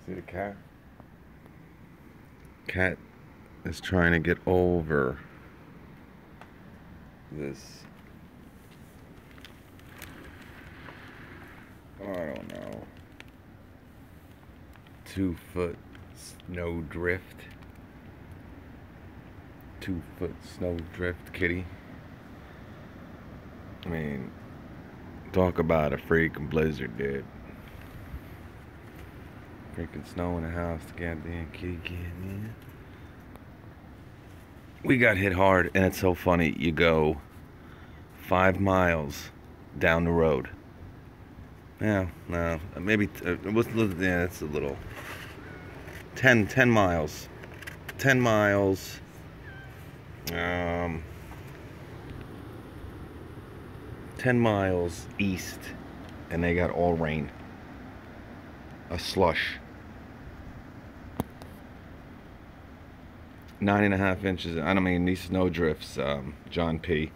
See the cat? Cat is trying to get over this, I don't know, 2-foot snow drift. 2-foot snow drift kitty. I mean, talk about a freaking blizzard, dude. Freaking snow in the house, the goddamn kitty cat, man. We got hit hard, and it's so funny. You go 5 miles down the road. Yeah, no, maybe yeah, it's a little. 10 miles. 10 miles. 10 miles east, and they got all rain. A slush. 9.5 inches. I don't mean these snow drifts, John P.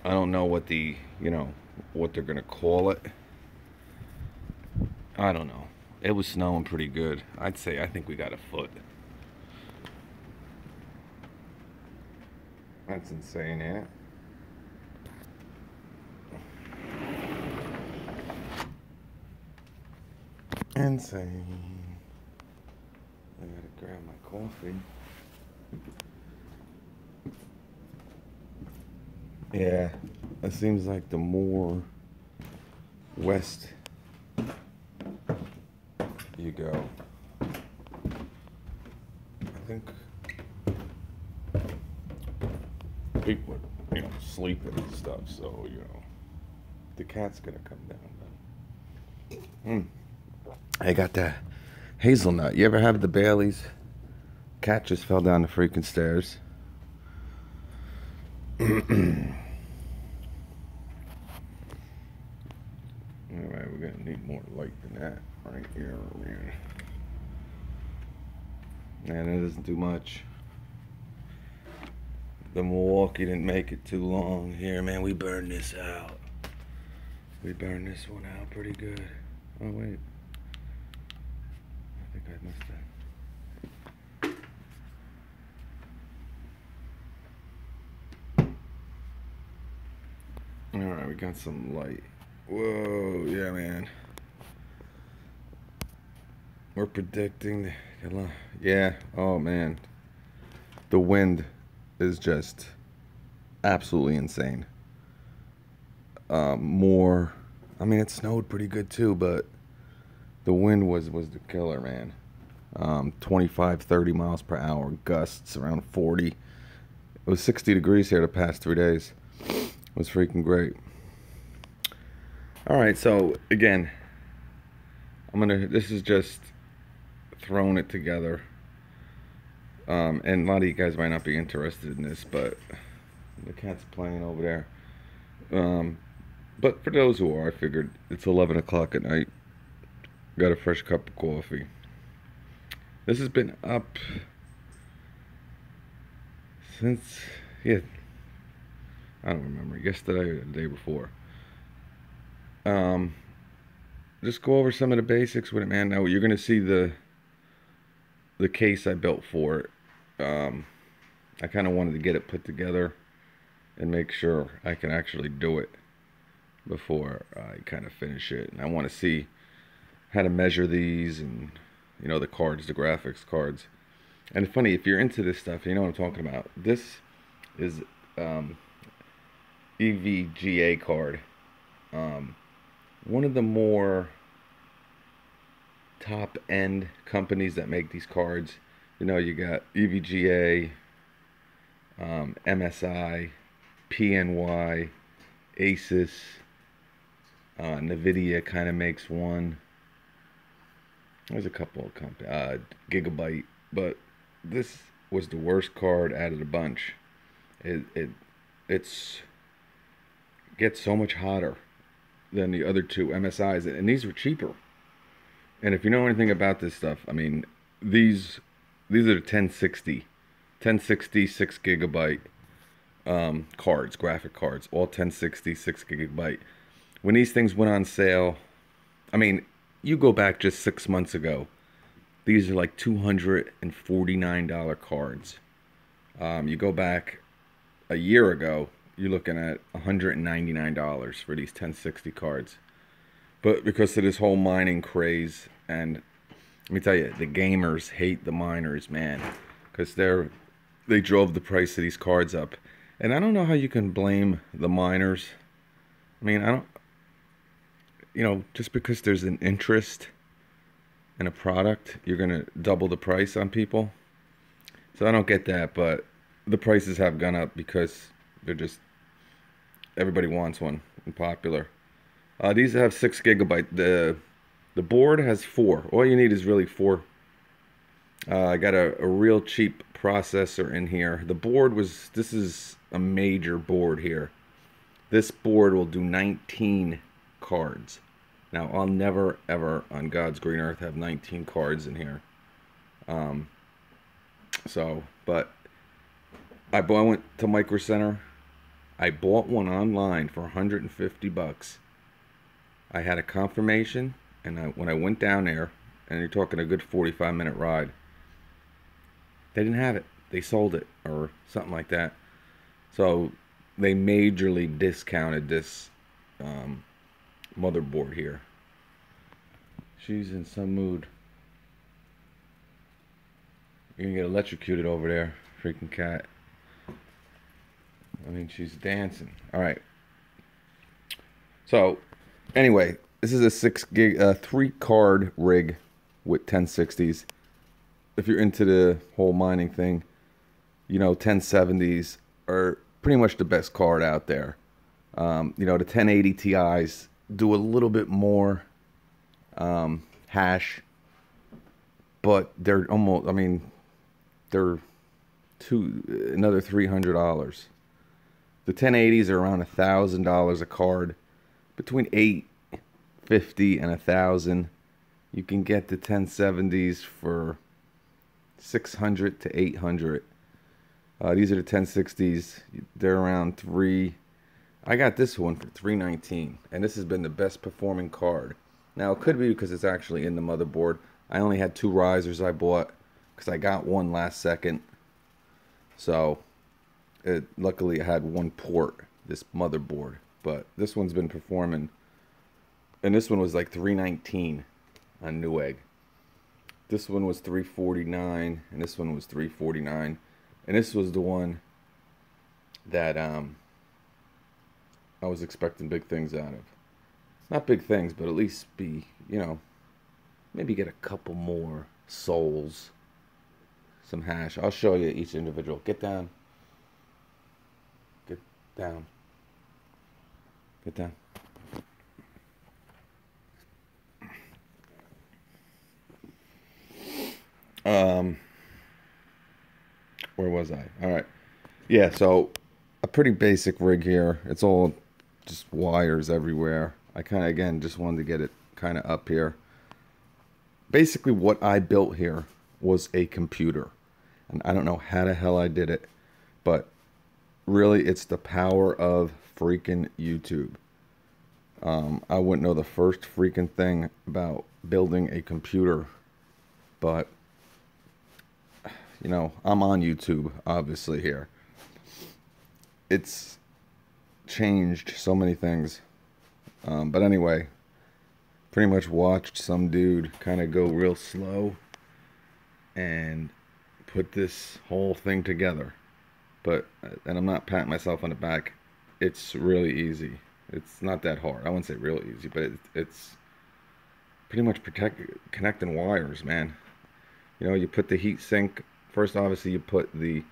I don't know what the, what they're gonna call it. I don't know. It was snowing pretty good. I think we got a foot. That's insane, ain't it? Insane. I gotta grab my coffee. Yeah, it seems like the more west you go, I think people are, sleeping and stuff, so, the cat's gonna come down. I got that hazelnut. You ever have the Baileys? Cat just fell down the freaking stairs. Alright, we're gonna need more light than that right here, man. Man, it doesn't do much. The Milwaukee didn't make it too long here, man. We burned this out. We burned this one out pretty good. Oh, wait. I think I missed that. Alright, we got some light. Whoa, yeah, man. We're predicting, yeah, oh man. The wind is just absolutely insane. I mean, it snowed pretty good too, but the wind was the killer, man. 25, 30 miles per hour, gusts around 40. It was 60 degrees here the past 3 days. It was freaking great. All right, so again, this is just throwing it together. And a lot of you guys might not be interested in this, but the cat's playing over there. But for those who are, I figured it's 11 o'clock at night. Got a fresh cup of coffee. This has been up since, yeah, I don't remember, yesterday or the day before. Just go over some of the basics with it, man. Now you're gonna see the case I built for it. I kind of wanted to get it put together and make sure I can actually do it before I kind of finish it. And I want to see how to measure these and, the cards, the graphics cards. And it's funny, if you're into this stuff, you know what I'm talking about. This is EVGA card. One of the more top end companies that make these cards. You got EVGA, MSI, PNY, Asus, NVIDIA kind of makes one. There's a couple of companies, Gigabyte, but this was the worst card out of the bunch. It's gets so much hotter than the other two MSIs, and these were cheaper. And if you know anything about this stuff, I mean, these are the 1060 6 gigabyte cards, graphic cards, all 1060 6 gigabyte. When these things went on sale, I mean, you go back just 6 months ago, These are like $249 cards. You go back a year ago, you're looking at $199 for these 1060 cards. But because of this whole mining craze, and let me tell you, the gamers hate the miners, man, because they drove the price of these cards up. And I don't know how you can blame the miners. I mean, I don't, just because there's an interest in a product, you're going to double the price on people. So I don't get that, but the prices have gone up because everybody wants one and popular. These have 6 gigabyte. The board has 4. All you need is really 4. I got a real cheap processor in here. This is a major board here. This board will do 19 cards. Now, I'll never, ever, on God's green earth, have 19 cards in here. But I went to Micro Center. I bought one online for 150 bucks. I had a confirmation, and when I went down there, and you're talking a good 45-minute ride, they didn't have it. They sold it, or something like that. So they majorly discounted this motherboard here. She's in some mood. You're gonna get electrocuted over there, freaking cat. I mean, she's dancing. All right. So, anyway, this is a 3-card rig with 1060s. If you're into the whole mining thing, 1070s are pretty much the best card out there. The 1080 Ti's do a little bit more hash, but they're almost, they're another $300. The 1080s are around $1,000 a card. Between $850 and $1,000. You can get the 1070s for $600 to $800. These are the 1060s. They're around $3. I got this one for $319, and this has been the best performing card. Now, it could be because it's actually in the motherboard. I only had 2 risers I bought because I got one last second. So, luckily I had 1 port, this motherboard. But this one's been performing. And this one was like $319 on Newegg. This one was $349, and this one was $349. And this was the one that I was expecting big things out of. Not big things, but at least be, maybe get a couple more souls. Some hash. I'll show you each individual. Get down. Get down. Get down. Where was I? All right. Yeah, so a pretty basic rig here. It's all just wires everywhere. I kind of, again, just wanted to get it kind of up here. Basically, what I built here was a computer. And I don't know how the hell I did it, but really, it's the power of freaking YouTube. I wouldn't know the first freaking thing about building a computer, but I'm on YouTube, obviously, here. It's changed so many things. But anyway, pretty much watched some dude kind of go real slow and put this whole thing together. And I'm not patting myself on the back. It's really easy. It's not that hard. I wouldn't say real easy, but it's pretty much connecting wires, man. You put the heat sink. First, obviously, you put the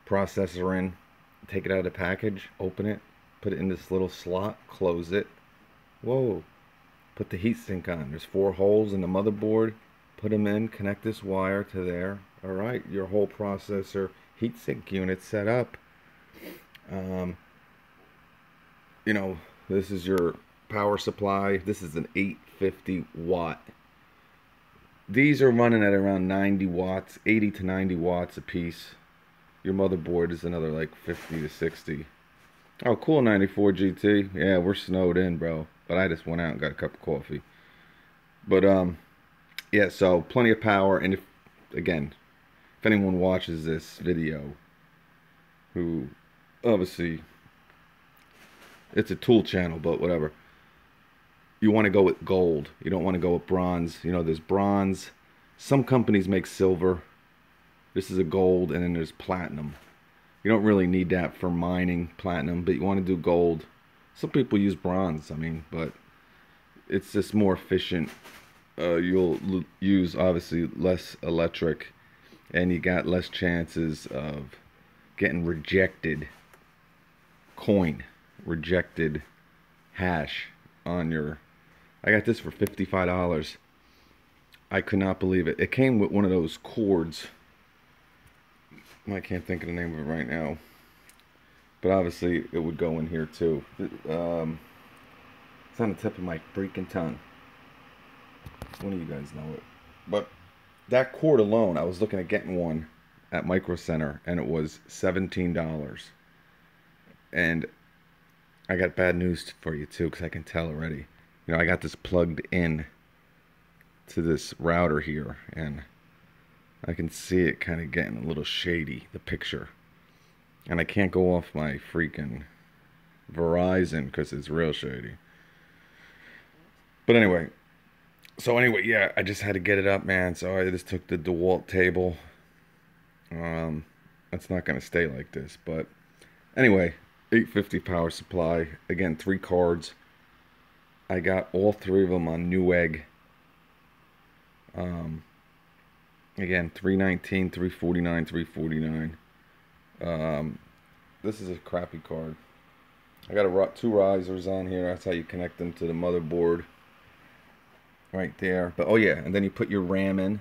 processor in, take it out of the package, open it, put it in this little slot, close it. Whoa. Put the heat sink on. There's 4 holes in the motherboard. Put them in, connect this wire to there. All right, your whole processor heatsink unit set up. This is your power supply. This is an 850 watt. These are running at around 90 watts, 80 to 90 watts a piece. Your motherboard is another like 50 to 60. Oh, cool, 94 GT. Yeah, we're snowed in, bro. But I just went out and got a cup of coffee. But yeah, so plenty of power. And if, again, if anyone watches this video who obviously it's a tool channel, but whatever, you want to go with gold. You don't want to go with bronze. You know, there's bronze. Some companies make silver. This is a gold, and then there's platinum. You don't really need that for mining platinum, but you want to do gold. Some people use bronze, I mean, but it's just more efficient. You'll use obviously less electric, and you got less chances of getting rejected coin, rejected hash on your. I got this for $55. I could not believe it. It came with one of those cords. I can't think of the name of it right now, but obviously it would go in here too. It's on the tip of my freaking tongue. One of you guys know it. But that cord alone, I was looking at getting one at Micro Center, and it was $17. And I got bad news for you too, because I can tell already. You know, I got this plugged in to this router here, and I can see it kind of getting a little shady, the picture. And I can't go off my freaking Verizon because it's real shady. But anyway, yeah, I just had to get it up, man. So I just took the DeWalt table. It's not going to stay like this, but anyway, 850 power supply. Again, 3 cards. I got all 3 of them on Newegg. Again, 319, 349, 349. This is a crappy card. I got 2 risers on here. That's how you connect them to the motherboard. Right there. But oh yeah, and then you put your RAM in.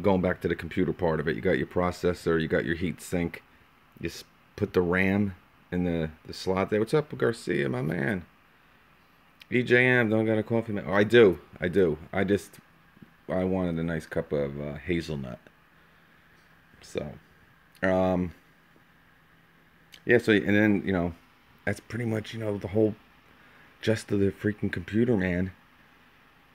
Going back to the computer part of it, you got your processor, you got your heat sink. You put the RAM in the slot there. What's up, Garcia, my man? EJM, don't got a coffee, man. Oh, I do. I wanted a nice cup of hazelnut. So, yeah. So, and then, you know, that's pretty much, you know, the whole gist of the freaking computer, man.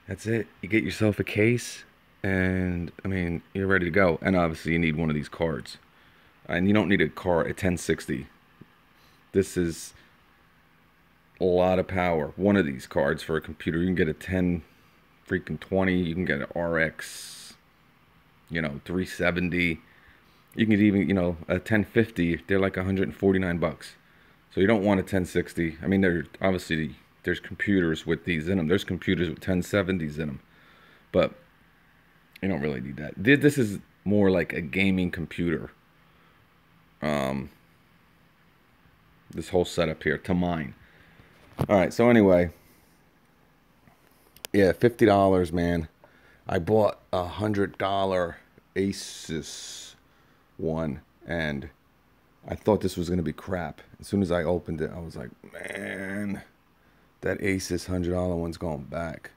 That's it. You get yourself a case, and I mean, you're ready to go. And obviously, you need one of these cards, and you don't need a 1060. This is a lot of power. One of these cards for a computer, you can get a 10 freaking 20. You can get an RX, you know, 370. You can get even, you know, a 1050. They're like $149. So you don't want a 1060. I mean, there's computers with these in them. There's computers with 1070s in them, but you don't really need that. This is more like a gaming computer. This whole setup here to mine. All right. So anyway. Yeah, $50, man. I bought $100 Asus one, and I thought this was gonna be crap. As soon as I opened it, I was like, man, that Asus $100 one's going back.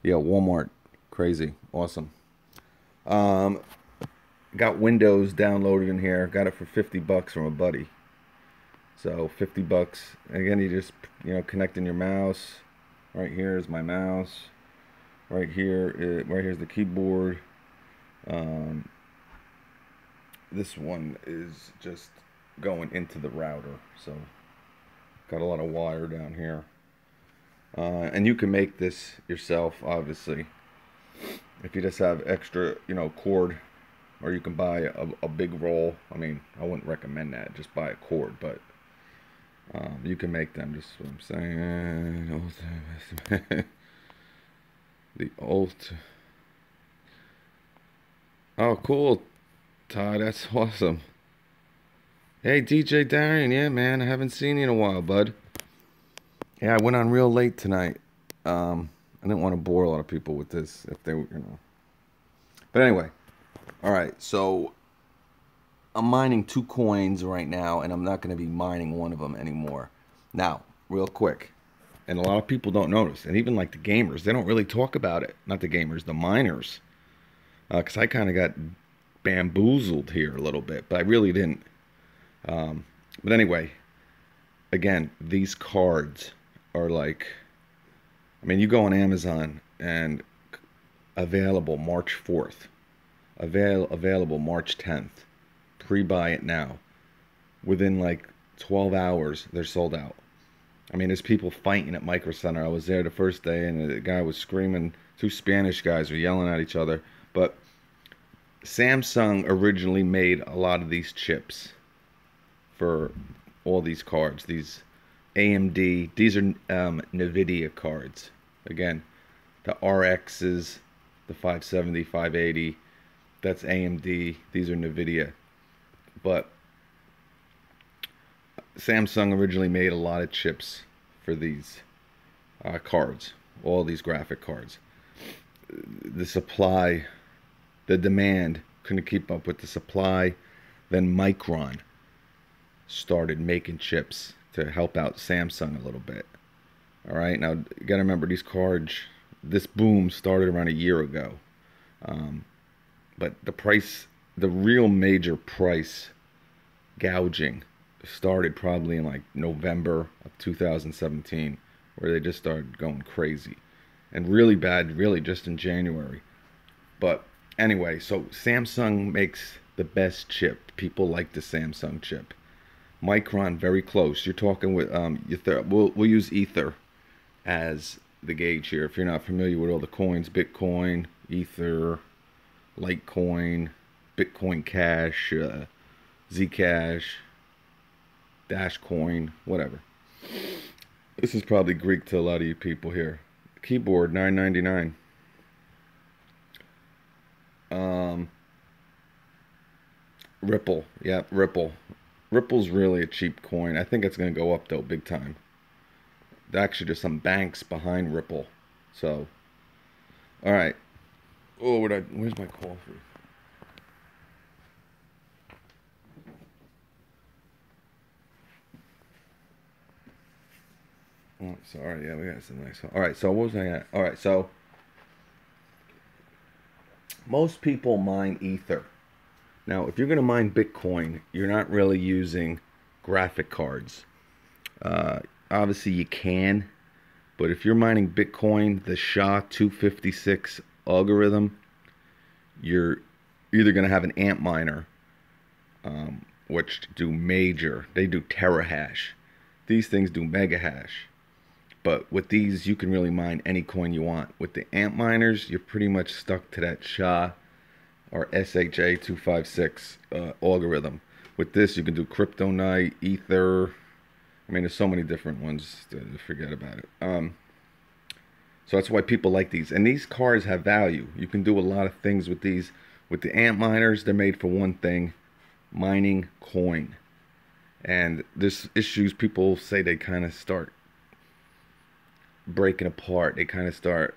Yeah, Walmart, crazy, awesome. Got Windows downloaded in here. Got it for $50 from a buddy. So $50. Again, you just, you know, connecting your mouse. Right here is my mouse. Right here's the keyboard. This one is just going into the router. So got a lot of wire down here. And you can make this yourself, obviously. If you just have extra, you know, cord, or you can buy a big roll. I mean, I wouldn't recommend that. Just buy a cord, but you can make them. Just what I'm saying. The old. Oh, cool, Todd. That's awesome. Hey, DJ Darian. Yeah, man. I haven't seen you in a while, bud. Yeah, I went on real late tonight. I didn't want to bore a lot of people with this if they were, you know. But anyway, all right. So I'm mining 2 coins right now, and I'm not going to be mining one of them anymore. Now, real quick, and a lot of people don't notice, and even like the gamers, they don't really talk about it. Not the gamers, the miners, because I kind of got bamboozled here a little bit, but I really didn't. But anyway, again, these cards are like, I mean, you go on Amazon and available March 4th. Available March 10th. Pre-buy it now. Within like 12 hours, they're sold out. I mean, there's people fighting at Micro Center. I was there the first day, and the guy was screaming. Two Spanish guys were yelling at each other. But Samsung originally made a lot of these chips for all these cards. These AMD, these are NVIDIA cards. Again, the RXs, the 570, 580, that's AMD. These are NVIDIA. But Samsung originally made a lot of chips for these cards, all these graphic cards. The supply, the demand couldn't keep up with the supply. Then Micron started making chips to help out Samsung a little bit. All right, now you gotta remember these cards. This boom started around a year ago, but the price, the real major price gouging started probably in like November of 2017, where they just started going crazy, and really bad really just in January. But anyway, so Samsung makes the best chip. People like the Samsung chip. Micron, very close. You're talking with Eutherum. We'll use Ether as the gauge here. If you're not familiar with all the coins, BitCoin, Ether, Litecoin, BitCoin Cash, ZCash, Dashcoin, whatever. This is probably Greek to a lot of you people here. Keyboard, $9.99. Ripple, yeah, Ripple. Ripple's really a cheap coin. I think it's gonna go up though, big time. Actually, there's some banks behind Ripple. So, all right. Oh, where's my coffee? Oh, sorry. Yeah, we got some nice. All right. So what was I at? All right. So most people mine Ether. Now, if you're going to mine Bitcoin, you're not really using graphic cards. Obviously, you can, but if you're mining Bitcoin, the SHA-256 algorithm, you're either going to have an AMP miner, which do major. They do terahash. These things do mega hash. But with these, you can really mine any coin you want. With the AMP miners, you're pretty much stuck to that SHA or SHA-256 algorithm. With this, you can do Kryptonite, Ether. I mean, there's so many different ones to forget about it. So that's why people like these. And these cards have value. You can do a lot of things with these. With the AMP miners, they're made for one thing, mining coin. And there's issues, people say they kind of start breaking apart. They kind of start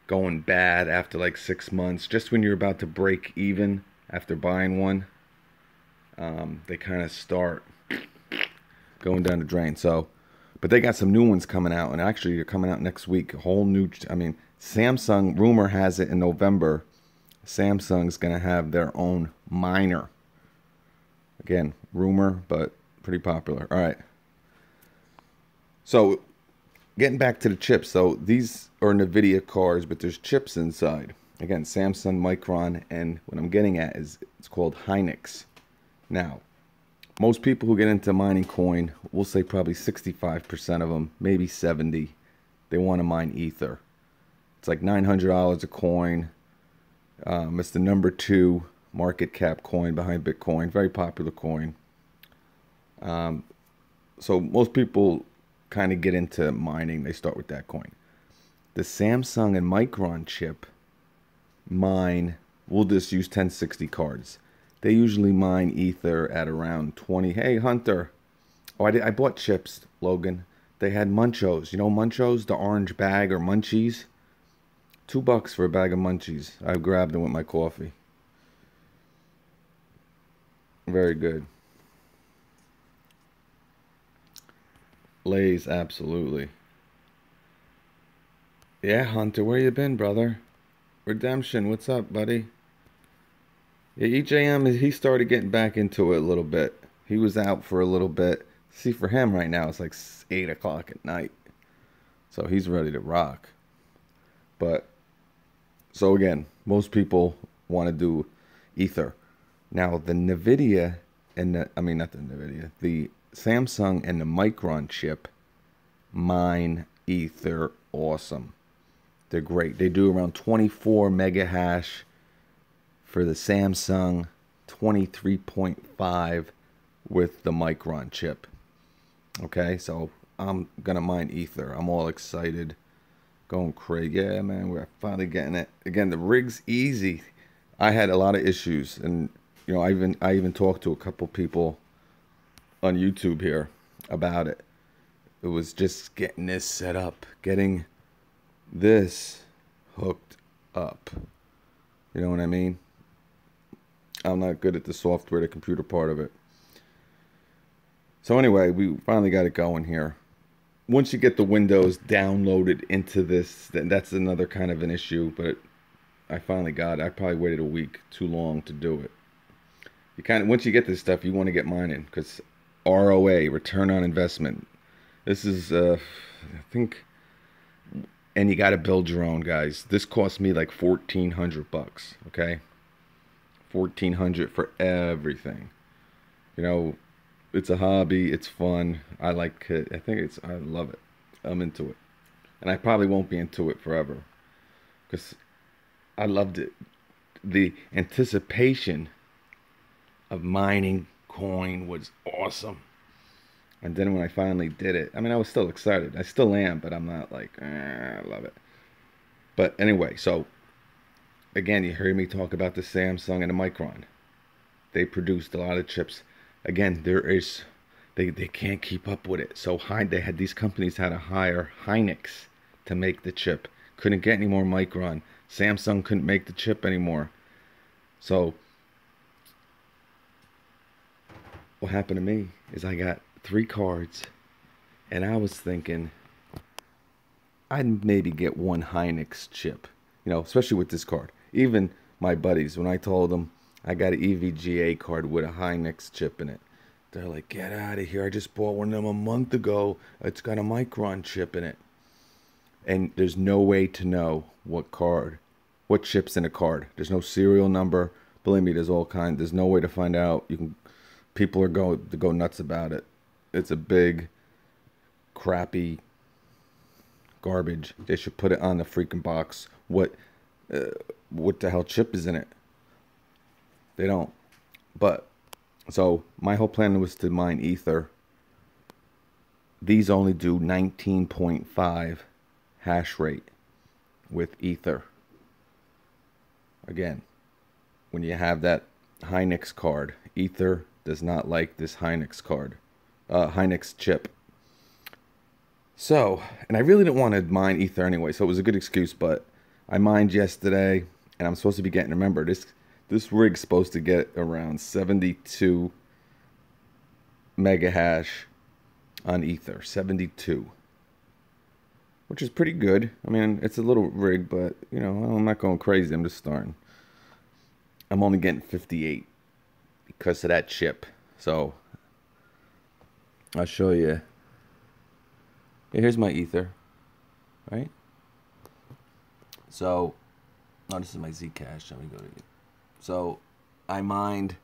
going bad after like 6 months. Just when you're about to break even after buying one, they kind of start going down the drain. So, but they got some new ones coming out, and actually they're coming out next week. A whole new, I mean, Samsung, rumor has it in November, Samsung's gonna have their own miner. Again, rumor, but pretty popular. All right. So, getting back to the chips. So these are NVIDIA cards, but there's chips inside. Again, Samsung, Micron, and what I'm getting at is it's called Hynix. Now, most people who get into mining coin, we'll say probably 65% of them, maybe 70, they want to mine Ether. It's like $900 a coin. It's the #2 market cap coin behind Bitcoin. Very popular coin. So most people kind of get into mining, they start with that coin. The Samsung and Micron chip mine, we'll just use 1060 cards. They usually mine Ether at around 20. Hey, Hunter. Oh, I bought chips, Logan. They had Munchos. You know Munchos? The orange bag or Munchies? $2 for a bag of Munchies. I grabbed them with my coffee. Very good. Lays, absolutely. Yeah, Hunter, where you been, brother? Redemption, what's up, buddy? Yeah, EJM, he started getting back into it a little bit. He was out for a little bit. See, for him right now, it's like 8 o'clock at night. So he's ready to rock. But So again, most people want to do Ether. Now the Nvidia and not the Nvidia, the Samsung and the Micron chip mine Ether awesome. They're great. They do around 24 mega hash for the Samsung, 23.5 with the Micron chip. Okay, so I'm gonna mine Ether. I'm all excited, going crazy. Yeah, man, we're finally getting it. Again, the rig's easy. I had a lot of issues, and you know, I even talked to a couple people on YouTube here about it. It was just getting this set up, getting this hooked up. You know what I mean? I'm not good at the software, the computer part of it. So anyway, we finally got it going here. Once you get the Windows downloaded into this, then that's another kind of an issue, but I finally got it. I probably waited a week too long to do it. You kind of, once you get this stuff, you want to get mining, because ROA, return on investment. This is, I think, and you got to build your own, guys. This cost me like $1,400, okay? $1,400 for everything. You know, it's a hobby. It's fun. I like it. I love it. I'm into it. And I probably won't be into it forever, because I loved it. The anticipation of mining coin was awesome. And then when I finally did it, I mean, I was still excited. I still am, but I'm not like, I love it. But anyway, so again, you heard me talk about the Samsung and the Micron. They produced a lot of chips. Again, they can't keep up with it. So these companies had to hire Hynix to make the chip. Couldn't get any more Micron. Samsung couldn't make the chip anymore. So what happened to me is I got 3 cards, and I was thinking I'd maybe get one Hynix chip, you know, especially with this card. Even my buddies, when I told them I got an EVGA card with a Hynix chip in it, they're like, get out of here. I just bought one of them a month ago. It's got a Micron chip in it. And there's no way to know what chip's in a card. There's no serial number. Believe me, there's all kinds. There's no way to find out. People are going to go nuts about it. It's a big, crappy garbage. They should put it on the freaking box. What the hell chip is in it? They don't. But so my whole plan was to mine Ether. These only do 19.5 hash rate with Ether. Again, when you have that Hynix card, Ether does not like this Hynix chip. So, and I really didn't want to mine Ether anyway, so it was a good excuse, but I mined yesterday, and I'm supposed to be getting, remember, this rig's supposed to get around 72 mega hash on Ether, 72, which is pretty good. I mean, it's a little rig, but, you know, I'm not going crazy. I'm just starting. I'm only getting 58 because of that chip. So, I'll show you. Here's my Ether, right? So, oh, this is my ZCash. Let me go to it. So, I mined,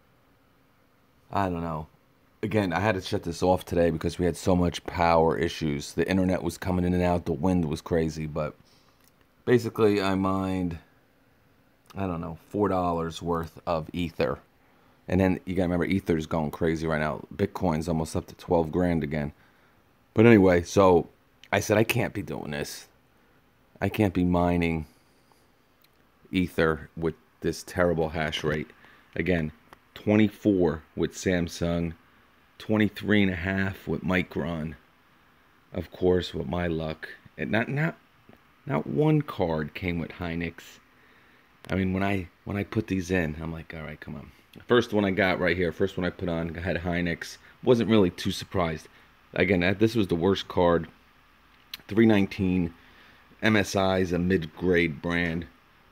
I don't know. Again, I had to shut this off today because we had so much power issues. The internet was coming in and out. The wind was crazy. But basically, I mined, I don't know, $4 worth of Ether. And then you got to remember, Ether's going crazy right now. Bitcoin's almost up to 12 grand again. But anyway, so I said, I can't be doing this. I can't be mining Ether with this terrible hash rate. Again, 24 with Samsung, 23.5 with Micron. Of course, with my luck, and not one card came with Hynix. I mean, when I put these in, I'm like, all right, come on. First one I got right here, first one I put on, I had Hynix. Wasn't really too surprised. Again, this was the worst card. 319 MSI is a mid-grade brand.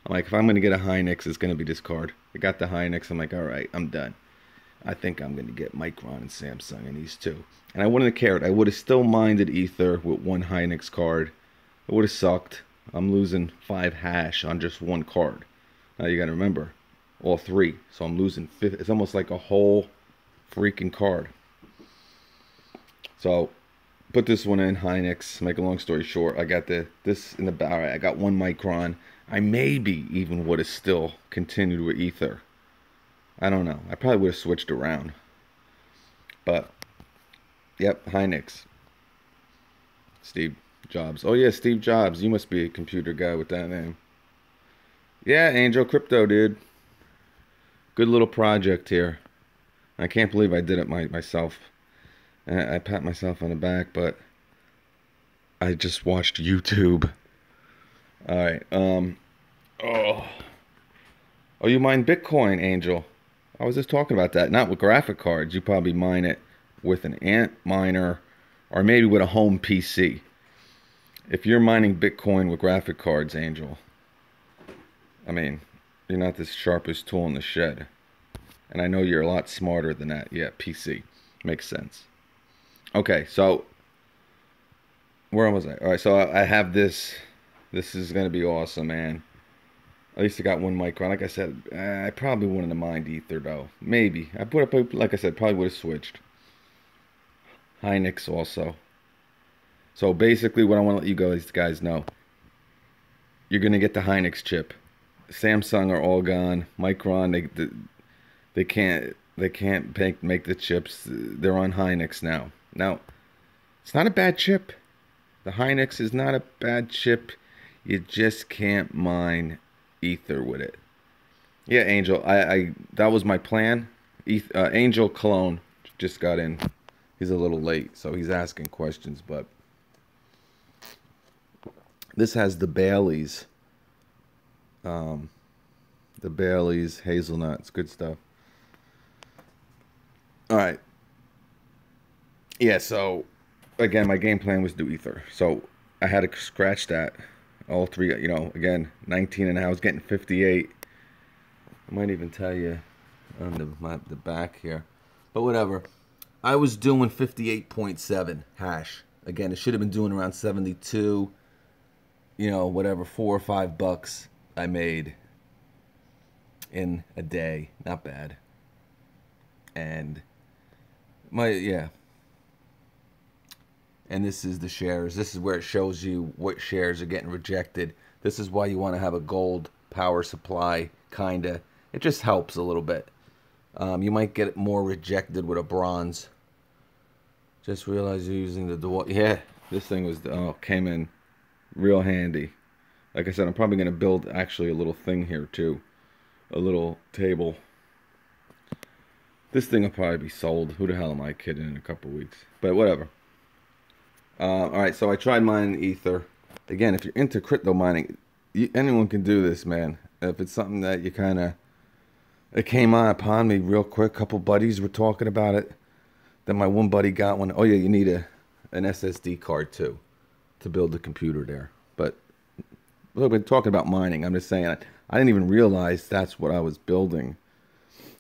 I'm like, if I'm going to get a Hynix, it's going to be this card. I got the Hynix. I'm like, all right, I'm done. I think I'm going to get Micron and Samsung and these two. And I wouldn't have cared. I would have still minded Ether with one Hynix card. It would have sucked. I'm losing 5 hash on just one card. Now you got to remember, all 3. So I'm losing 50. It's almost like a whole freaking card. So put this one in Hynix. Make a long story short, I got this in the barrel. I got 1 micron. I maybe even would have still continued with Ether. I don't know. I probably would have switched around. But yep, Hynix. Steve Jobs. Oh yeah, Steve Jobs. You must be a computer guy with that name. Yeah, Angel Crypto, dude. Good little project here. I can't believe I did it myself. I pat myself on the back, but I just watched YouTube. All right. Oh, you mine Bitcoin, Angel? I was just talking about that. Not with graphic cards. You probably mine it with an ant miner, or maybe with a home PC. If you're mining Bitcoin with graphic cards, Angel, I mean, you're not the sharpest tool in the shed. And I know you're a lot smarter than that. Yeah, PC. Makes sense. Okay, so where was I? All right, so I have this. This is going to be awesome, man. At least I got 1 micron. Like I said, I probably wouldn't have mined Ether, though. Maybe. I put up, like I said, probably would have switched. Hynix also. So basically what I want to let you guys know, you're going to get the Hynix chip. Samsung are all gone. Micron, they can't make the chips. They're on Hynix now. Now, it's not a bad chip. The Hynix is not a bad chip. You just can't mine Ether with it. Yeah, Angel, I that was my plan. Angel Cologne just got in. He's a little late, so he's asking questions, but this has the Baileys. The Baileys, hazelnuts, good stuff. All right. Yeah, so again, my game plan was do Ether. So I had to scratch that. All 3, you know, again, 19 and I was getting 58. I might even tell you on the back here. But whatever. I was doing 58.7 hash. Again, it should have been doing around 72. You know, whatever, $4 or $5 I made in a day. Not bad. And yeah. And this is the shares. This is where it shows you what shares are getting rejected. This is why you want to have a gold power supply, kinda. It just helps a little bit. You might get more rejected with a bronze. Just realized you're using the dual. Yeah, this thing was came in real handy. Like I said, I'm probably gonna build actually a little thing here too, a little table. This thing will probably be sold. Who the hell am I kidding? In a couple weeks, but whatever. All right, so I tried mining Ether. Again, if you're into crypto mining, anyone can do this, man. If it's something that you kind of, it came on upon me real quick. A couple buddies were talking about it. Then my one buddy got one. Oh yeah, you need an SSD card too to build the computer there. But look, we're talking about mining. I'm just saying, I didn't even realize that's what I was building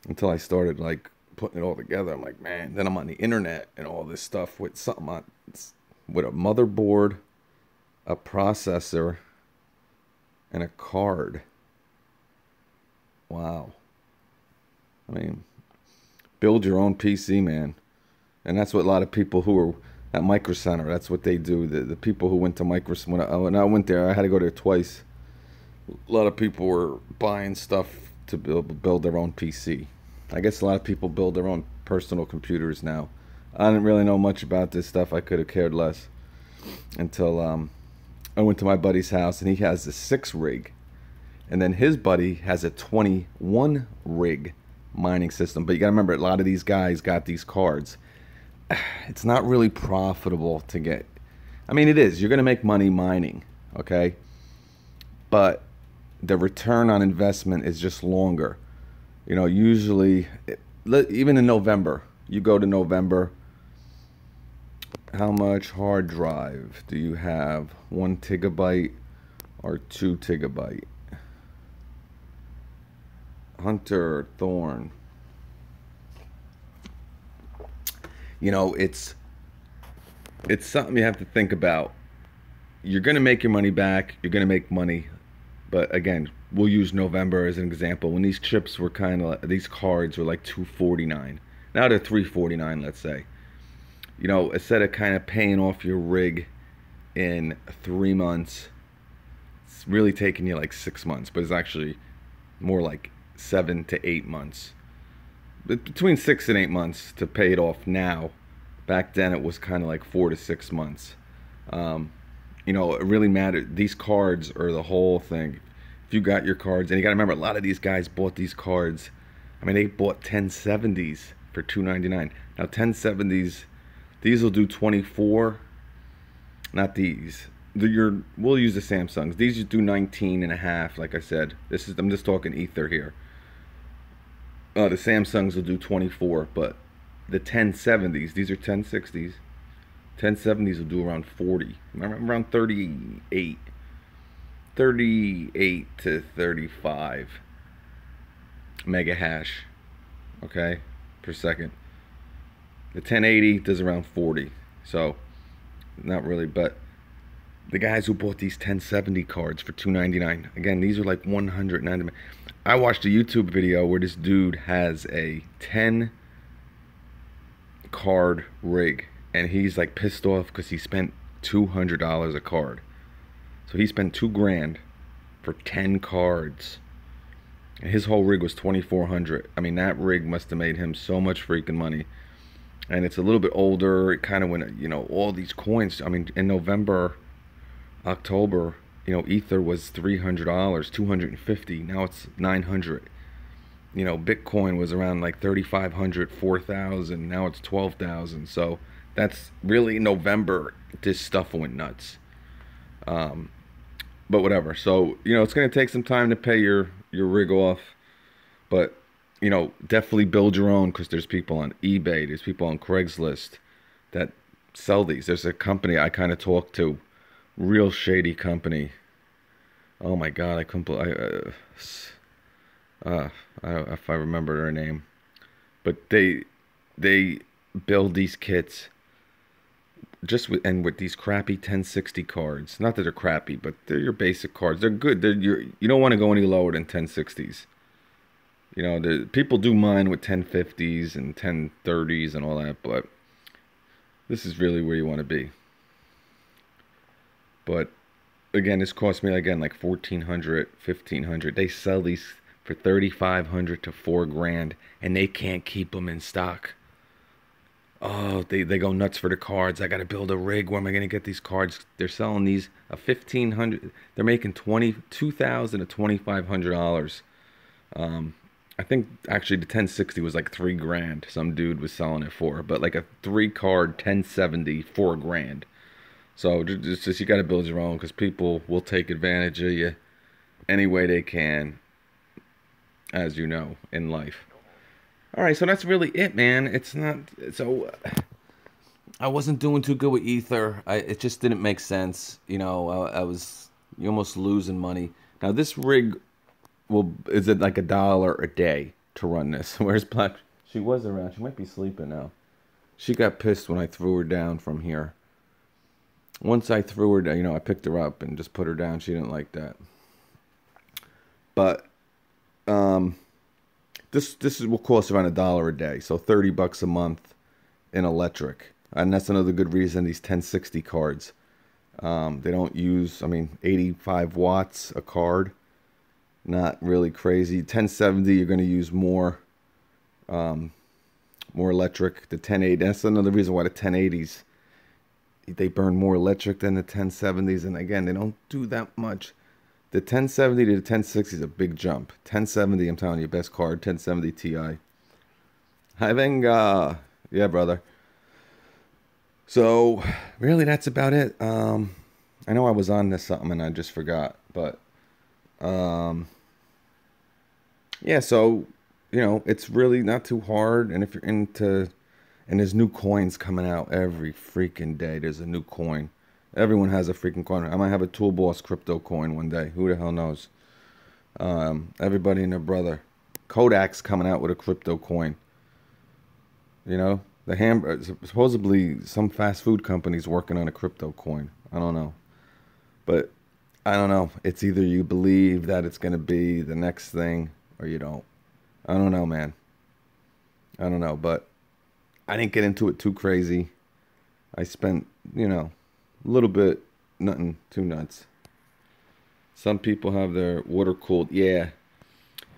until I started like putting it all together. I'm like, man. Then I'm on the internet and all this stuff with something on. With a motherboard, a processor, and a card. Wow. I mean, build your own PC, man. And that's what a lot of people who are at Micro Center, that's what they do. The people who went to Micro Center, when I went there, I had to go there twice. A lot of people were buying stuff to build their own PC. I guess a lot of people build their own personal computers now. I didn't really know much about this stuff. I could have cared less until I went to my buddy's house, and he has a 6 rig, and then his buddy has a 21 rig mining system. But you got to remember, a lot of these guys got these cards. It's not really profitable to get. I mean, it is. You're going to make money mining, okay? But the return on investment is just longer. You know, usually, even in November, you go to November. How much hard drive do you have? 1 TB or 2 TB? Hunter Thorn. You know, it's something you have to think about. you're going to make your money back. You're going to make money. But again, we'll use November as an example. When these chips were these cards were like $249. Now they're $349, let's say. You know, instead of kind of paying off your rig in 3 months, it's really taking you like 6 months, but it's actually more like 7 to 8 months. Between 6 and 8 months to pay it off now. Back then it was kind of like 4 to 6 months. You know, it really mattered. These cards are the whole thing. If you got your cards, and you got to remember, a lot of these guys bought these cards. I mean, they bought 1070s for $299. Now 1070s, these will do 24. Not these. We'll use the Samsungs. These do 19 and a half. Like I said, I'm just talking ether here. The Samsungs will do 24, but the 1070s, these are 1060s. 1070s will do around 40. Around 38 to 35 mega hash, okay, per second. The 1080 does around 40. So not really, but the guys who bought these 1070 cards for $299, again, these are like $190. I watched a YouTube video where this dude has a 10 card rig, and he's like pissed off because he spent $200 a card. So he spent $2 grand for 10 cards, and his whole rig was $2,400. I mean, that rig must have made him so much freaking money. And it's a little bit older. It kind of went, you know, all these coins. I mean, in November, October, you know, ether was $300, $250. Now it's $900. You know, BitCoin was around like $3,500, $4,000. Now it's $12,000. So that's really November. This stuff went nuts. But whatever. So, you know, it's going to take some time to pay your rig off. But, you know, definitely build your own, because there's people on eBay. There's people on Craigslist that sell these. There's a company I kind of talked to. Real shady company. Oh my God, I couldn't. If I remember their name, but they build these kits just with these crappy 1060 cards. Not that they're crappy, but they're your basic cards. They're good. You don't want to go any lower than 1060s. You know, the people do mine with 1050s and 1030s and all that, but this is really where you want to be. But again, this cost me again like $1,400, $1,500. They sell these for $3,500 to $4 grand, and they can't keep them in stock. Oh, they go nuts for the cards. I got to build a rig. Where am I going to get these cards? They're selling these a $1,500. They're making $2,000 to $2,500. I think actually the 1060 was like $3 grand. Some dude was selling it for, but like a 3-card 1070, $4 grand. So just you got to build your own, because people will take advantage of you any way they can, as you know, in life. All right, so that's really it, man. It's not so. I wasn't doing too good with ether. It just didn't make sense. You know, you're almost losing money. Now this rig is it like $1 a day to run this? Where's Black? She was around. She might be sleeping now. She got pissed when I threw her down from here. Once I threw her down, you know, I picked her up and just put her down. She didn't like that. But this will cost around $1 a day, so $30 a month in electric, and that's another good reason these 1060 cards. They don't use, I mean, 85 watts a card. Not really crazy. 1070, you're going to use more electric. The 1080, that's another reason why the 1080s, they burn more electric than the 1070s. And again, they don't do that much. The 1070 to the 1060 is a big jump. 1070, I'm telling you, best card, 1070 Ti. Hi, Venga. Yeah, brother. So, really, that's about it. I know I was on this something and I just forgot. But, yeah, so, you know, it's really not too hard. And if you're into, and there's new coins coming out every freaking day. There's a new coin. Everyone has a freaking coin. I might have a Tool Boss crypto coin one day. Who the hell knows? Everybody and their brother. Kodak's coming out with a crypto coin. You know, supposedly some fast food company's working on a crypto coin. I don't know. But I don't know. It's either you believe that it's going to be the next thing or you don't. I don't know, man. I don't know, but I didn't get into it too crazy. I spent, a little bit, nothing too nuts. Some people have their water cooled. Yeah.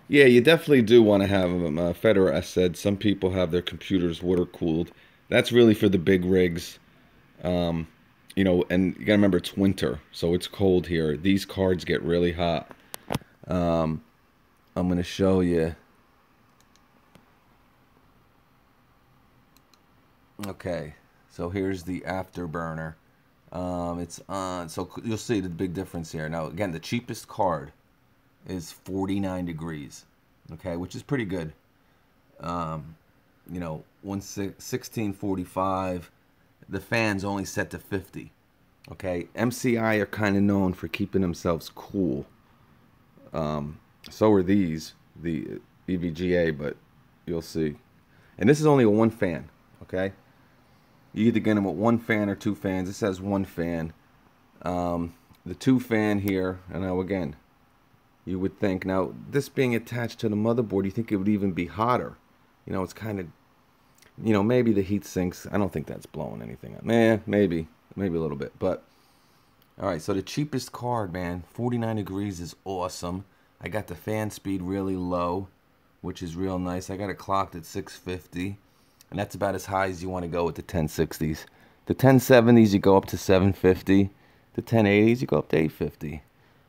Yeah, you definitely do want to have them. Federer said some people have their computers water cooled. That's really for the big rigs. Um, and you gotta remember it's winter, so it's cold here. These cards get really hot. Um, I'm gonna show you. Okay, so here's the afterburner. It's on, so you'll see the big difference here. Now, again, the cheapest card is 49 degrees, okay, which is pretty good. 1645. The fan's only set to 50. Okay, MCI are kind of known for keeping themselves cool. So are these, the EVGA, but you'll see. And this is only a one fan, okay? You either get them with one fan or two fans. This has one fan. The two fan here, and now again, you would think, now this being attached to the motherboard, you think it would even be hotter. It's kind of, maybe the heat sinks. I don't think that's blowing anything up. Maybe a little bit. But, all right, so the cheapest card, man, 49 degrees is awesome. I got the fan speed really low, which is real nice. I got it clocked at 650, and that's about as high as you want to go with the 1060s. The 1070s, you go up to 750. The 1080s, you go up to 850.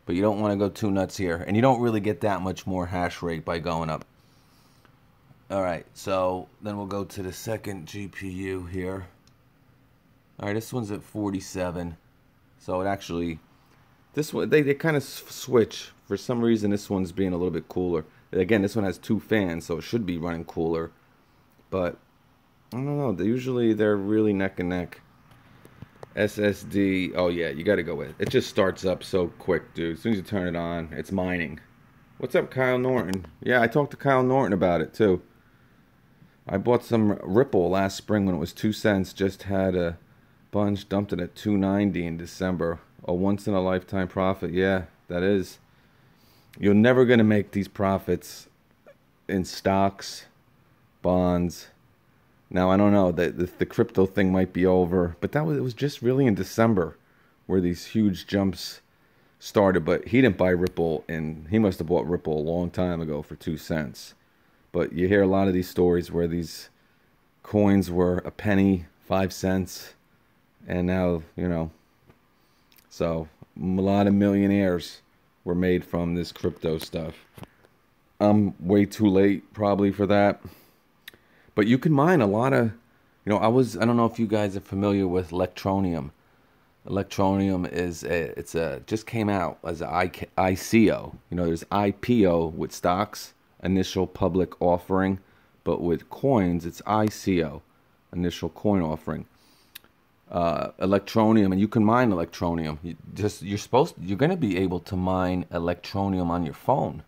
But you don't want to go too nuts here, and you don't really get that much more hash rate by going up. All right, so then we'll go to the second GPU here. All right, this one's at 47. So it actually, this one, they kind of switch. For some reason, this one's being a little bit cooler. Again, this one has two fans, so it should be running cooler. But, I don't know, usually they're really neck and neck. SSD, oh yeah, you got to go with it. It just starts up so quick, dude. As soon as you turn it on, it's mining. What's up, Kyle Norton? Yeah, I talked to Kyle Norton about it, too. I bought some Ripple last spring when it was 2 cents. Just had a bunch, dumped it at $2.90 in December. A once-in-a-lifetime profit. Yeah, that is. You're never going to make these profits in stocks, bonds. Now, I don't know. The crypto thing might be over. But it was just really in December where these huge jumps started. But he didn't buy Ripple, and he must have bought Ripple a long time ago for 2 cents. But you hear a lot of these stories where these coins were a penny, 5 cents, and now, so a lot of millionaires were made from this crypto stuff. I'm way too late probably for that. But you can mine a lot of, I don't know if you guys are familiar with Electroneum. Electroneum is just came out as an ICO. There's IPO with stocks, initial public offering, but with coins it's ICO, initial coin offering. Electroneum, and you can mine Electroneum. You're going to be able to mine Electroneum on your phone,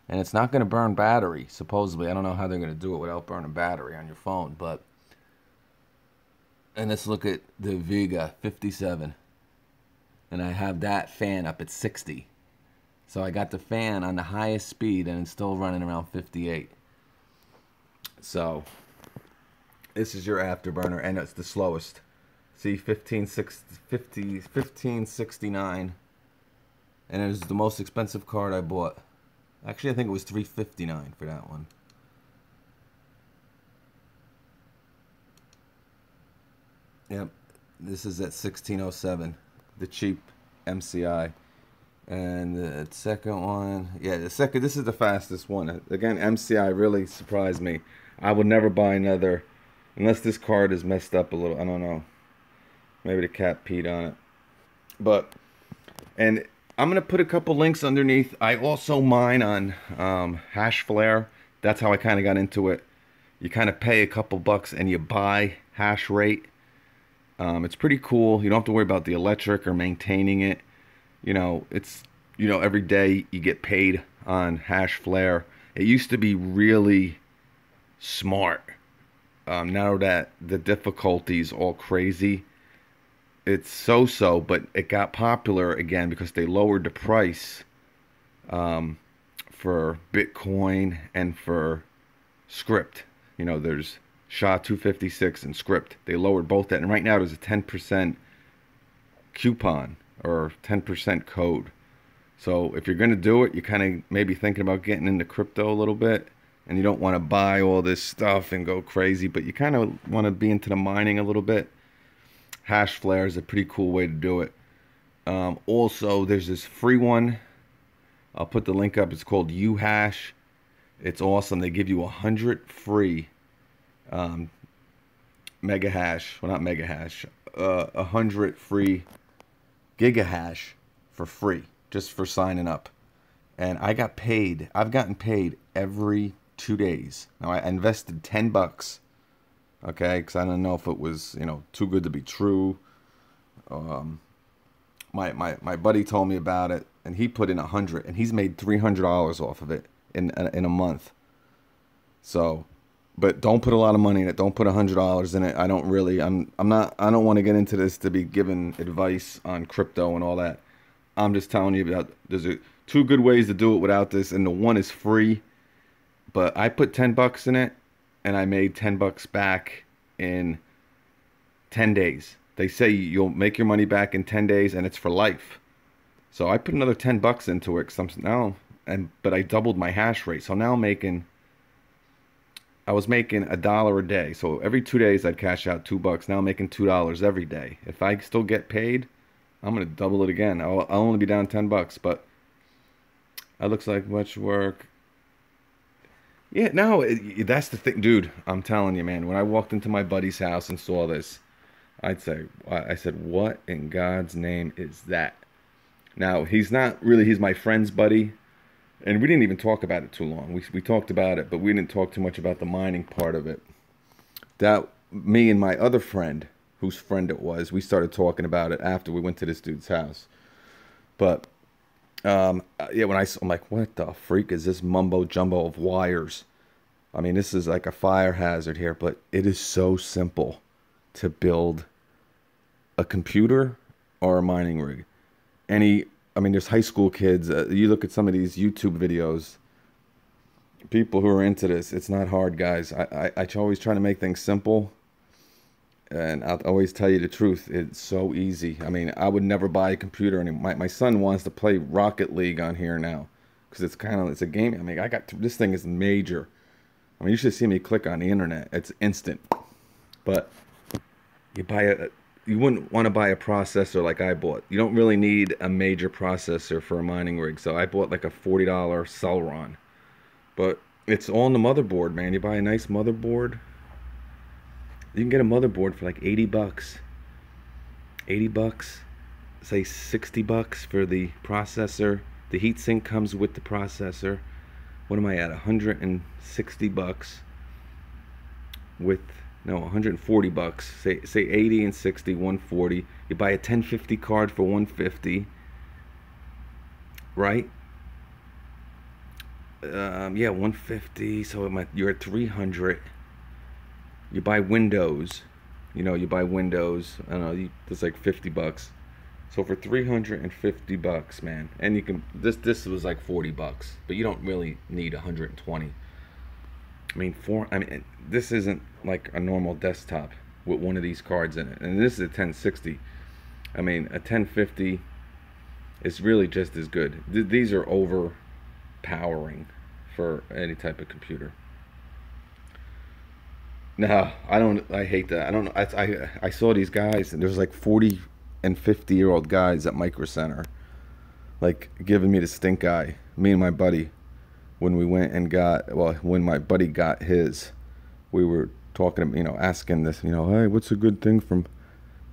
and it's not going to burn battery. Supposedly, I don't know how they're going to do it without burning battery on your phone, but. And let's look at the Vega 57, and I have that fan up at 60. So I got the fan on the highest speed, and it's still running around 58. So this is your afterburner, and it's the slowest. See, 1569, and it was the most expensive card I bought. Actually, I think it was $359 for that one. Yep, this is at 1607, the cheap MCI. And the second one, yeah, this is the fastest one. Again, MCI really surprised me. I would never buy another unless this card is messed up a little. I don't know. Maybe the cat peed on it. But, and I'm going to put a couple links underneath. I also mine on Hashflare. That's how I kind of got into it. You kind of pay a couple bucks and you buy hash rate. It's pretty cool. You don't have to worry about the electric or maintaining it. It's, every day you get paid on Hashflare. It used to be really smart. Now that the difficulty's all crazy, it's so-so, but it got popular again because they lowered the price for Bitcoin and for Script. You know, there's SHA-256 and Script. They lowered both that, and right now there's a 10% coupon or 10% code. So if you're going to do it, you're kind of maybe thinking about getting into crypto a little bit, and you don't want to buy all this stuff and go crazy, but you kind of want to be into the mining a little bit. Hashflare is a pretty cool way to do it. Also, there's this free one. I'll put the link up. It's called Uhash. It's awesome. They give you 100 free mega hash. Well, not mega hash. 100 free gigahash for free, just for signing up. And I got paid. I've gotten paid every 2 days. Now, I invested $10. Okay, because I don't know if it was, you know, too good to be true. My buddy told me about it, and he put in 100, and he's made $300 off of it in a month. So, but don't put a lot of money in it. Don't put $100 in it. I don't want to get into this to be giving advice on crypto and all that. I'm just telling you about there's two good ways to do it without this, and the one is free. But I put $10 in it, and I made $10 back in 10 days. They say you'll make your money back in 10 days, and it's for life. So I put another $10 into it but I doubled my hash rate. So now I was making $1 a day. So every 2 days I'd cash out $2. Now I'm making $2 every day. If I still get paid, I'm gonna double it again. I'll only be down $10, but that looks like much work. Yeah, no, that's the thing, dude. I'm telling you, man. When I walked into my buddy's house and saw this, I said, what in God's name is that? Now, he's my friend's buddy, and we didn't even talk about it too long. We talked about it, but we didn't talk too much about the mining part of it. That me and my other friend, whose friend it was, we started talking about it after we went to this dude's house. But yeah, I'm like, what the freak is this mumbo jumbo of wires? I mean, this is like a fire hazard here, but it is so simple to build a computer or a mining rig. I mean, there's high school kids. You look at some of these YouTube videos, people who are into this, it's not hard, guys. I always try to make things simple. And I'll always tell you the truth. It's so easy. I mean, I would never buy a computer anymore. My son wants to play Rocket League on here now because it's a game. I mean, this thing is major. I mean, you should see me click on the internet. It's instant. But you wouldn't want to buy a processor like I bought. You don't really need a major processor for a mining rig. So I bought like a $40 Celeron. But it's all on the motherboard, man. You buy a nice motherboard. You can get a motherboard for like $80. $80, say $60 for the processor. The heatsink comes with the processor. What am I at? $160 with $140. Say 80 and 60, 140. You buy a 1050 card for 150, right? Yeah, 150. So you're at 300. You buy Windows, you buy Windows, I don't know, it's like $50. So for $350, man, and you can, this was like $40, but you don't really need 120. I mean, this isn't like a normal desktop with one of these cards in it, and this is a 1060. I mean, a 1050 is really just as good. These are overpowering for any type of computer. No, I hate that. I don't know. I saw these guys, and there's like 40 and 50-year-old guys at Micro Center, like giving me the stink eye. Me and my buddy, when my buddy got his, we were talking, asking this, hey, what's a good thing from?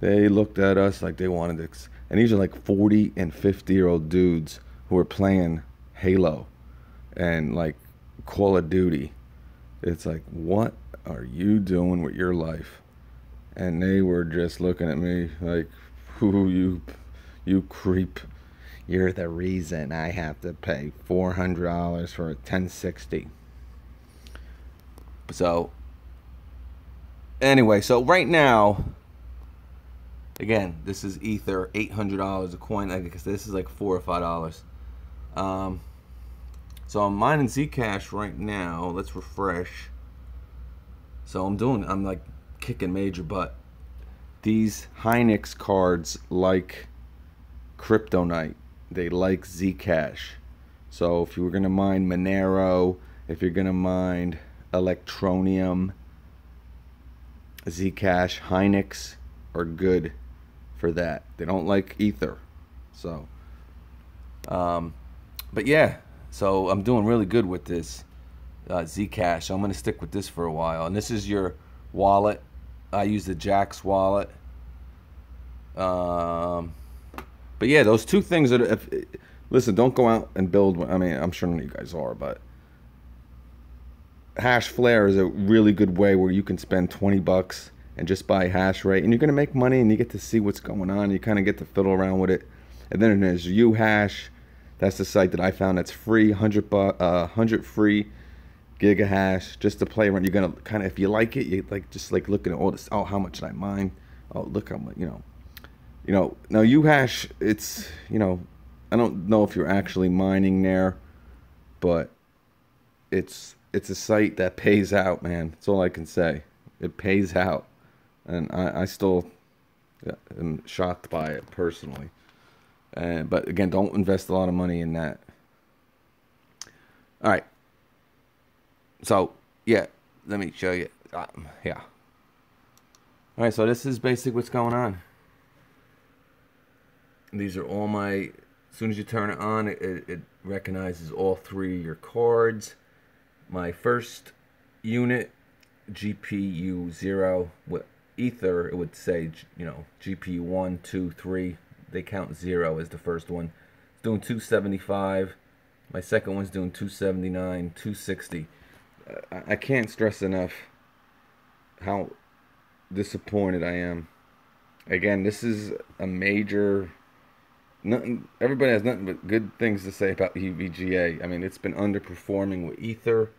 They looked at us like they wanted to, and these are like 40 and 50-year-old dudes who are playing Halo and like Call of Duty. It's like, what are you doing with your life? And they were just looking at me like, who you creep. You're the reason I have to pay $400 for a 1060. So anyway, so right now Again, this is Ether, $800 a coin. I guess this is like $4 or $5. Um, so I'm mining ZCash right now. Let's refresh. So I'm like kicking major butt. These Hynix cards like Kryptonite. They like ZCash. So if you were gonna mine Monero, if you're gonna mine Electronium, ZCash, Hynix are good for that. They don't like Ether. So, but yeah, so I'm doing really good with this ZCash. I'm gonna stick with this for a while. And this is your wallet. I use the Jax wallet. Um, but yeah, those two things that listen, don't go out and build. I mean, I'm sure none of you guys are, but hash flare is a really good way where you can spend 20 bucks and just buy hash rate, and you're gonna make money, and you get to see what's going on. You kind of get to fiddle around with it. And then there's Uhash. That's the site that I found that's free, 100 free gigahash just to play around. You're gonna kind of, if you like it, you like just like looking at all this. Oh, how much did I mine? Oh, look how much, now Uhash, it's, I don't know if you're actually mining there, but it's a site that pays out, man. That's all I can say. It pays out, and I still am shocked by it personally. But again, don't invest a lot of money in that. All right. So yeah, let me show you. Yeah. All right. So this is basically what's going on. These are all my. As soon as you turn it on, it recognizes all three of your cards. My first unit, GPU 0, with Ether, it would say, GPU 1, 2, 3. They count 0 as the first one. It's doing 275. My second one's doing 279, 260. I can't stress enough how disappointed I am. Again, this is a major. Nothing. Everybody has nothing but good things to say about EVGA. I mean, it's been underperforming with Ether.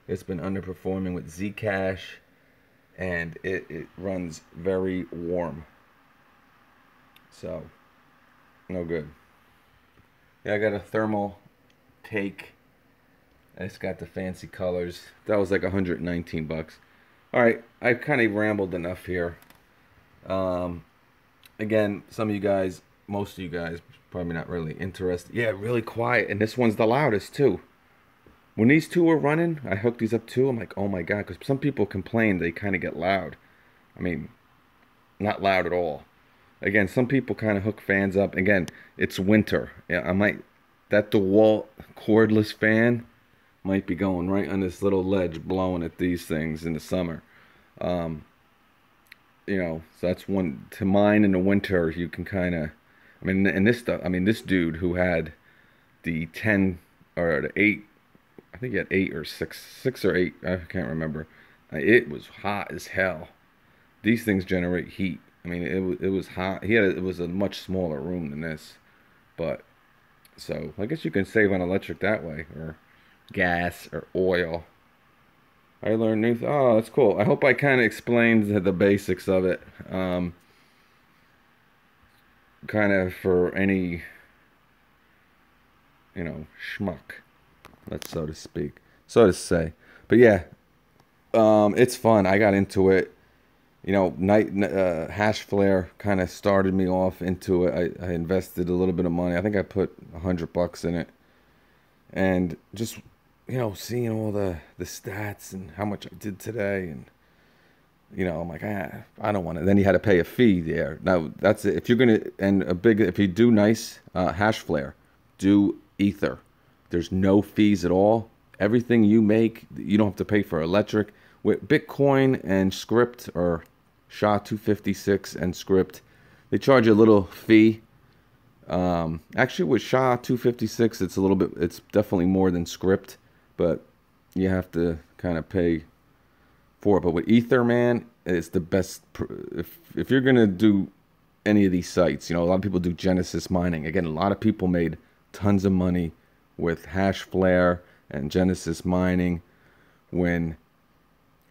It's been underperforming with ZCash. And it runs very warm. So, no good. Yeah, I got a thermal take. It's got the fancy colors. That was like 119 bucks. All right, I've kind of rambled enough here. Again, some of you guys, most of you guys, probably not really interested. Yeah, really quiet. And this one's the loudest too. When these two were running, I hooked these up too. I'm like, oh my God, because some people complain they kind of get loud. I mean, not loud at all. Again, some people kind of hook fans up. Again, it's winter. Yeah, that DeWalt cordless fan might be going right on this little ledge, blowing at these things in the summer. So that's one to mine in the winter. You can kind of, and this stuff. This dude who had the 10 or the 8, I think he had 8 or 6 or 8. I can't remember. It was hot as hell. These things generate heat. It was hot. It was a much smaller room than this, but so I guess you can save on electric that way, or gas or oil. I learned new. Oh, that's cool. I hope I kind of explained the basics of it. Kind of for any, schmuck, let's so to speak, so to say. But yeah, it's fun. I got into it. Hash flare kind of started me off into it. I invested a little bit of money. I think I put $100 in it, and just seeing all the stats and how much I did today, and I'm like, I don't want it. Then you had to pay a fee there. Now that's it. If you're gonna, and if you do nice hash flare, do Ether. There's no fees at all. Everything you make, you don't have to pay for electric. With BitCoin and Script, or SHA-256 and Script, they charge you a little fee. Actually, with SHA-256, it's definitely more than Script, but you have to kind of pay for it. But with Ether, man, it's the best. If you're gonna do any of these sites, a lot of people do Genesis mining. Again, a lot of people made tons of money with hash flare and Genesis mining when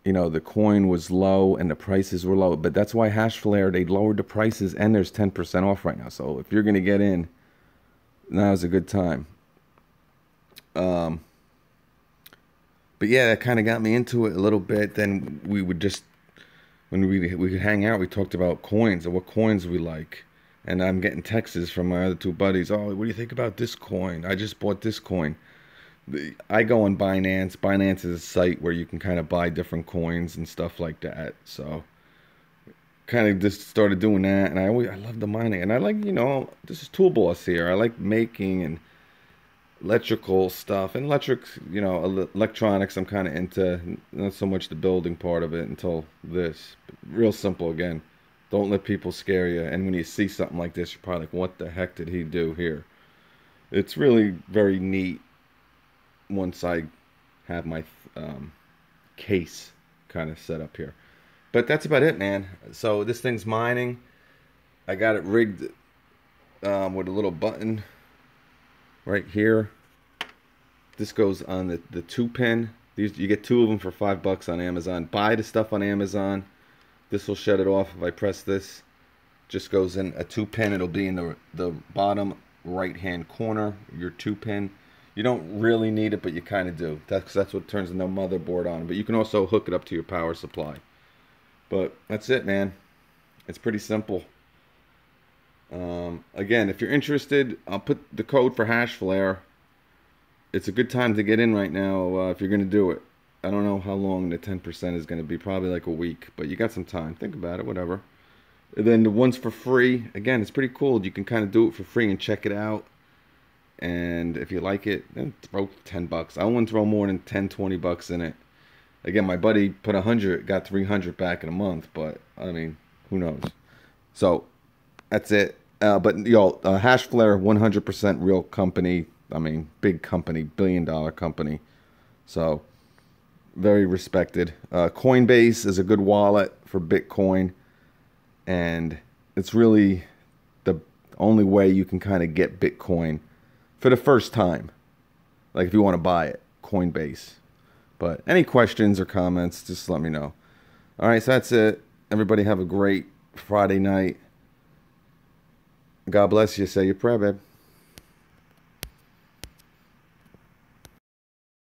you know, the coin was low and the prices were low. But that's why Hashflare, they lowered the prices and there's 10% off right now. So if you're going to get in, now's a good time. But yeah, that kind of got me into it a little bit. Then we would just, when we could hang out, we talked about coins and what coins we like. And I'm getting texts from my other two buddies. Oh, what do you think about this coin? I just bought this coin. I go on Binance. Binance is a site where you can kind of buy different coins and stuff like that. So kind of just started doing that. And I love the mining. And I like, you know, this is Tool Boss here. I like making and electrical stuff and you know, electronics. I'm kind of into, not so much the building part of it until this. But real simple again. Don't let people scare you. And when you see something like this, you're probably like, what the heck did he do here? It's really very neat once I have my case kind of set up here. But that's about it, man. So this thing's mining. I got it rigged with a little button right here. This goes on the 2-pin. These, you get 2 of them for $5 on Amazon. Buy the stuff on Amazon. This will shut it off. If I press this, just goes in a 2-pin. It'll be in the bottom right-hand corner, your 2-pin. You don't really need it, but you kind of do. That's what turns the motherboard on. But you can also hook it up to your power supply. But that's it, man. It's pretty simple. Again, if you're interested, I'll put the code for Hashflare. It's a good time to get in right now if you're going to do it. I don't know how long the 10% is going to be. Probably like a week. But you got some time. Think about it, whatever. And then the ones for free. Again, it's pretty cool. You can kind of do it for free and check it out. And if you like it, then throw $10. I wouldn't throw more than $10-20 in it. Again, my buddy put 100, got 300 back in a month. But, I mean, who knows? So, that's it. But, yo, Hashflare, 100% real company. I mean, big company, billion-dollar company. So, very respected. Coinbase is a good wallet for Bitcoin. And it's really the only way you can kind of get Bitcoin for the first time. Like if you want to buy it, Coinbase. But any questions or comments, just let me know. All right, so that's it. Everybody have a great Friday night. God bless you. Say your prayer, babe.